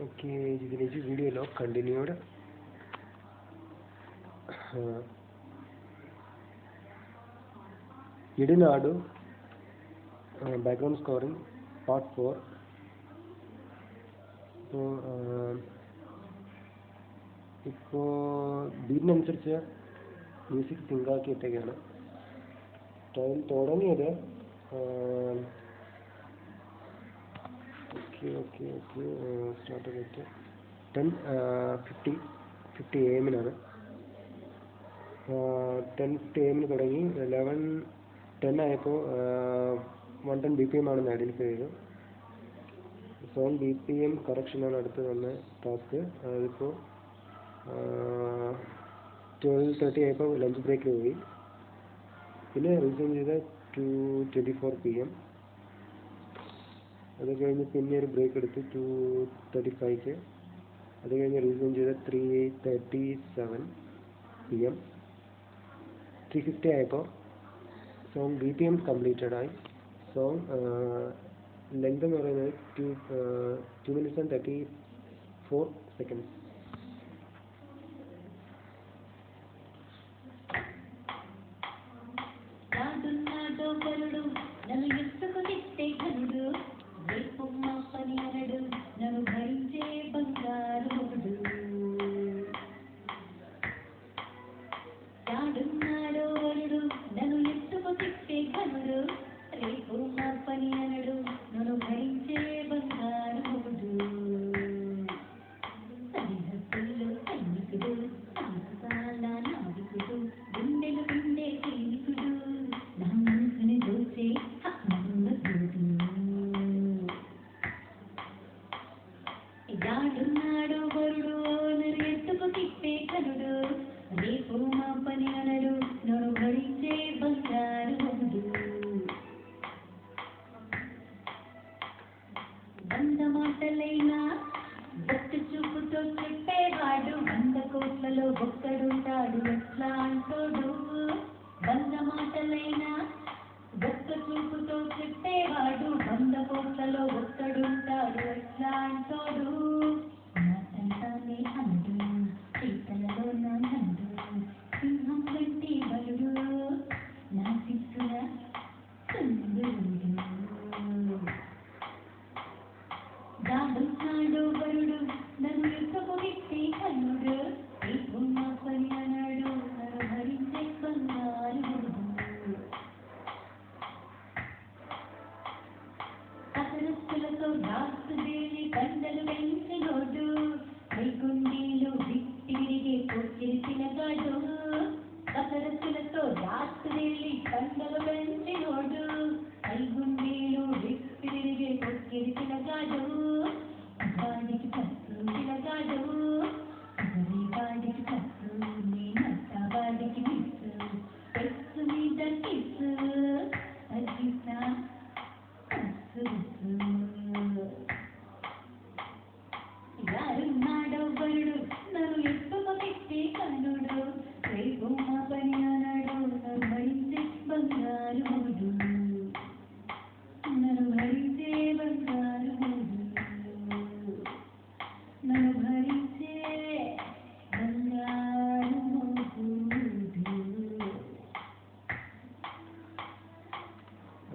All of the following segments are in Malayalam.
Okay, you can see video log continued. Idinadu background scoring part 4. ഇപ്പോൾ ബീറ്റിനനുസരിച്ച് മ്യൂസിക് സിങ്ക് ആക്കിയിട്ടൊക്കെയാണ് തുടങ്ങിയത്. ഓക്കെ സ്റ്റാർട്ട് ചെയ്തിട്ട് 10:50 AM 10:50 AM തുടങ്ങി 11:10 ആയപ്പോൾ 110 BPM ആണെന്ന് ഐഡൻറ്റിഫൈ ചെയ്തു. സോങ് BPM കറക്ഷനാണ് അടുത്ത് വന്ന ടാസ്ക്. അതിപ്പോൾ 12:30 ആയപ്പോൾ ലഞ്ച് ബ്രേക്കിൽ പോയി. പിന്നെ റീസെയിൻ ചെയ്ത 2:24 PM. അത് കഴിഞ്ഞ് പിന്നെ ഒരു ബ്രേക്ക് എടുത്ത് 2:35. അത് കഴിഞ്ഞ് റീസെയിൻ ചെയ്ത 3:37 PM. 3:50 ആയപ്പോൾ സോങ് BPM കംപ്ലീറ്റഡ് ആയി. സോങ് ലെങ്ത് എന്ന് പറയുന്നത് 2 minutes and 34 seconds.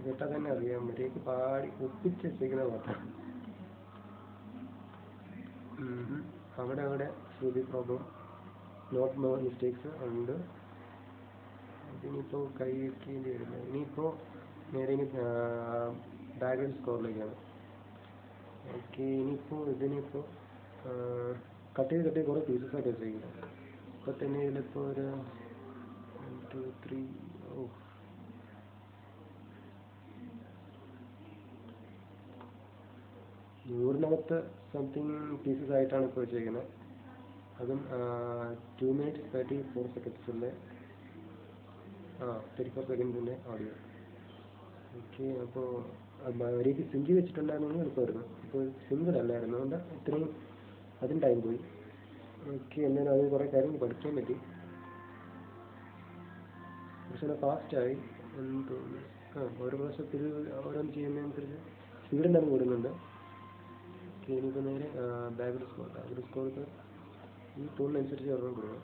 കേട്ടാൽ തന്നെ അറിയാം മര്യാദയ്ക്ക് പാടി ഒപ്പിച്ച് വെച്ചേക്കുന്ന പാട്ടാണ്. അവിടെ ശ്രുതി പ്രോബ്ലം, നോട്ട് നോ മിസ്റ്റേക്സ് ഉണ്ട്. അതിനിപ്പോൾ കൈ വയ്ക്കേണ്ടി വരില്ല. ഇനിയിപ്പോൾ നേരെ ബാക്ക്ഗ്രൗണ്ട് സ്കോറിലേക്കാണ്. ഓക്കെ, ഇതിനിപ്പോൾ കട്ട് ചെയ്ത് കുറേ പീസസ് ആയിട്ട് വെച്ചേക്കുന്നത്. ഇപ്പോൾ തന്നെ ഇതിലിപ്പോൾ ഒരു 1 2 3 100-നകത്ത് സംതിങ് പീസസ് ആയിട്ടാണ് ഇപ്പോൾ വെച്ചേക്കുന്നത്. അതും 2 minutes 34 seconds 34 seconds audio. Okay, അപ്പോൾ മര്യാദയ്ക്ക് സിങ്ക് വെച്ചിട്ടുണ്ടായിരുന്നെങ്കിൽ എളുപ്പമായിരുന്നു. ഇപ്പോൾ സിംഗിൾ അല്ലായിരുന്നു, അതുകൊണ്ട് ഇത്രയും അതിന് ടൈം പോയി. ഓക്കെ, എന്നാലും അത് കുറേ കാര്യങ്ങൾ പഠിക്കാൻ പറ്റി. പക്ഷേ ഫാസ്റ്റായി എന്ന് തോന്നുന്നു. ഓരോ പ്രാവശ്യത്തിൽ ഓരോന്ന് ചെയ്യുന്നതനുസരിച്ച് സ്പീഡ് എന്തായാലും കൂടുന്നുണ്ട്. ഇനിയിപ്പോൾ നേരെ ബാക്ക്ഗ്രൗണ്ട് സ്കോർ ഈ ടൂണിനനുസരിച്ച് ഒരെണ്ണം കൊടുക്കണം.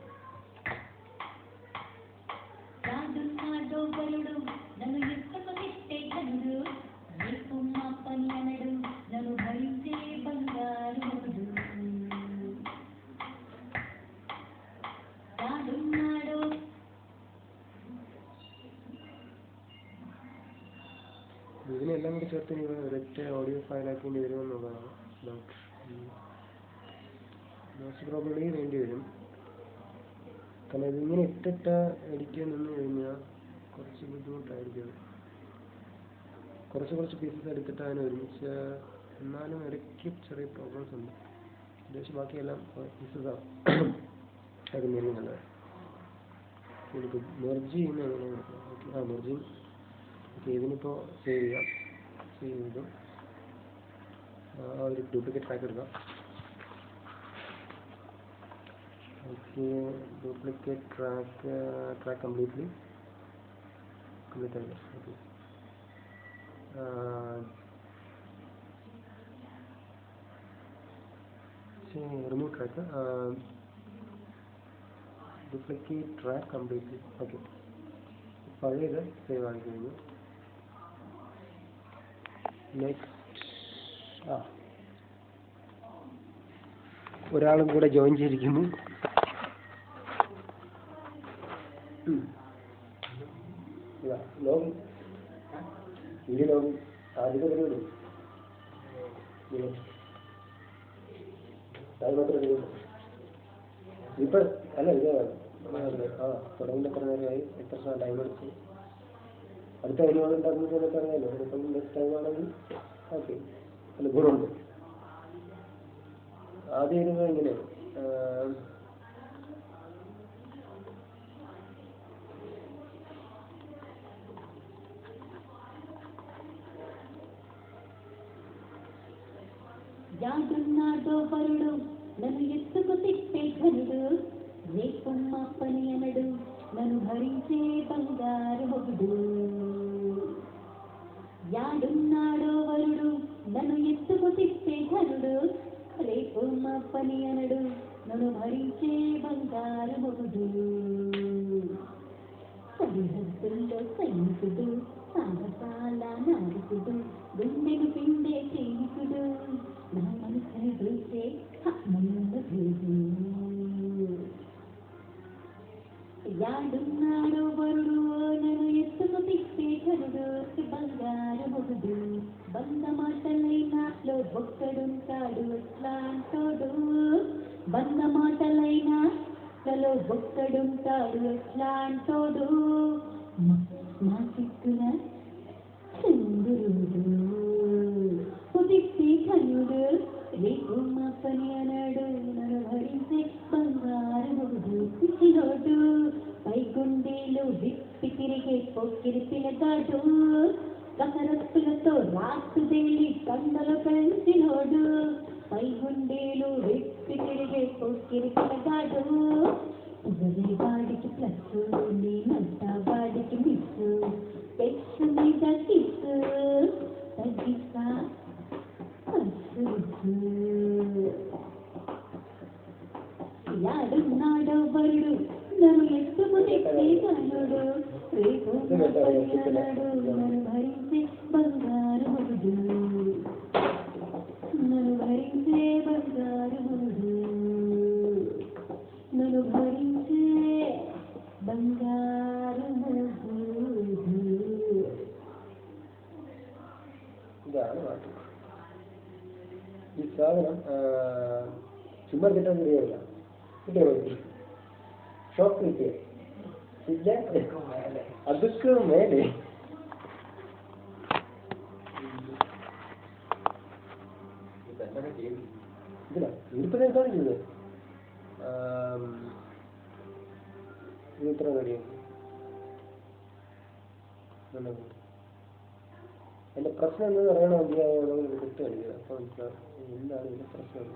ഇതിനെല്ലാം കൂടി ചേർത്ത് ഇനി ഒരൊറ്റ ഓഡിയോ ഫയലാക്കേണ്ടി വരുമെന്നുള്ളതാണ് ഡൗട്ട്. മോസ്റ്റ് പ്രോബബ്ലി വേണ്ടി വരും. കാരണം ഇതിങ്ങനെ ഇട്ടിട്ട് എഡിറ്റ് നിന്ന് കഴിഞ്ഞാൽ കുറച്ച് ബുദ്ധിമുട്ടായിരിക്കും. കുറച്ച് പീസസ് എടുത്തിട്ട് അതിന് ഒരുമിച്ച്, എന്നാലും ഇടയ്ക്ക് ചെറിയ പ്രോബ്ലംസ് ഉണ്ട്. ഏകദേശം ബാക്കിയെല്ലാം പീസസാണ്. അത് മെയിൻ നല്ലത്. ഇതിപ്പോൾ മെർജ് ചെയ്യുന്ന എങ്ങനെയാണ്? മെർജിങ്. ഓക്കെ, ഇതിനിപ്പോൾ സേവ് ചെയ്തു ഒരു ഡ്യൂപ്ലിക്കേറ്റ് ട്രാക്ക് എടുക്കാം. ഓക്കെ, ഡ്യൂപ്ലിക്കേറ്റ് ട്രാക്ക് കംപ്ലീറ്റ് ആയില്ല. Okay, remove track, duplicate track completely. Okay, പഴയത് സേവ് ആയി കഴിഞ്ഞു. നെക്സ്റ്റ് ഒരാളും കൂടെ ജോയിൻ ചെയ്തിരിക്കുന്നു. ലോഗിൻ ആദ്യത്തെ പരിപാടി അത് മാത്രമേ ഇപ്പം അല്ല. ഇത് തുടങ്ങിയിട്ട് എത്ര നേരമായി, എത്ര ടൈം എടുത്തു, അടുത്ത പരിപാടി ഉണ്ടാക്കുന്നതൊക്കെ അറിയാമല്ലോ. ഇപ്പം നെക്സ്റ്റ് ടൈം ആണെങ്കിൽ ഓക്കെ, അല്ല ഗുണമുണ്ട്. ആദ്യം ഇരുന്നത് ഇങ്ങനെ జాడున్నాడో వరుడు నన్ను ఎత్తుకు తిప్పే ఘనుడు, రేపమ్మ పని అనడు నన్ను భరించే బంగారు మొగుడు. యాడున్నాడో వరుడు నన్ను ఎత్తుకు తిప్పే ఘనుడు, రేపమ్మ పని అనడు నన్ను భరించే బంగారు మొగుడు. సరిహద్దుల్లో సైనికుడు, సాహసాల నాయకుడు, గుండెను పిండే సైనికుడు, నా మనసుని దూసే నమ్మదు. యాడున్నాడో వరుడు నన్ను ఎత్తుకు తిప్పే ఘనుడు, బంగారు మొగుడు. బంద మాటలైనాలో ఒక్కడుంటాడు ఎట్లాంటోడు, బంద మాటలైనాలో ఒక్కడుంటాడు ఎట్లాంటోడు. మా సిక్కున చంద్రుడు ఉదిస్తే ఘనుడు, రేపు మా పని అన్నాడు నన్ను భరించే బంగారు మొగుడు. పిచ్చిలోడు పైగుండేలు విప్పి తిరిగే పొక్కిరి పిల్లగాడు, కసరత్తులతో రాత్రుదేలి కండలు పెంచినోడు. పైగుండేలు విప్పి తిరిగే పొక్కిరి పిల్లగాడు, వాడికి ప్లస్ నేనంతా వాడికి మిస్, పెక్స్ మీద కిస్ తగ్గిస్తా. యాడున్నాడో వరుడు నన్ను ఎత్తుకు తిప్పే ఘనుడు, రేపు అన్నాడు నన్ను భరించే బంగారు మొగుడు, నన్ను భరించే బంగారు మొగుడు, నన్ను భరించే బంగారు మొగుడు. ഇതാണ് പാട്ട്. ഈ സാധനം ചുമ്മാ കിട്ടാൻ കഴിയില്ല. കിട്ടിയോ? ഷോപ്പ് കിട്ടിയ ഇല്ല, അതൊക്കെ മേലെ ഇതില്ല. ഇതിപ്പോൾ എന്താണ് ചെയ്തത്? ഇത് ഇത്ര കഴിയും. എൻ്റെ പ്രശ്നം എന്ന് പറയണമെങ്കിൽ കിട്ടുകയാണ്. അപ്പോൾ എന്താണ് ഇതിൻ്റെ പ്രശ്നം?